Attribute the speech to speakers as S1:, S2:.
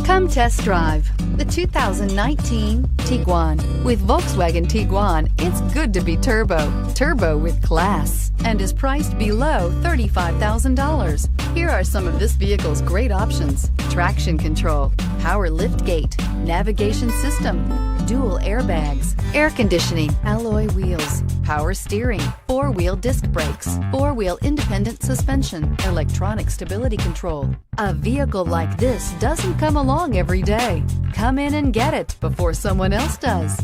S1: Come test drive the 2019 Tiguan. With Volkswagen Tiguan, it's good to be turbo with class, and is priced below $35,000. Here are some of this vehicle's great options: traction control, power liftgate, navigation system, dual airbags, air conditioning, alloy wheels, power steering, four-wheel disc brakes, four-wheel independent suspension, electronic stability control. A vehicle like this doesn't come along every day. Come in and get it before someone else does.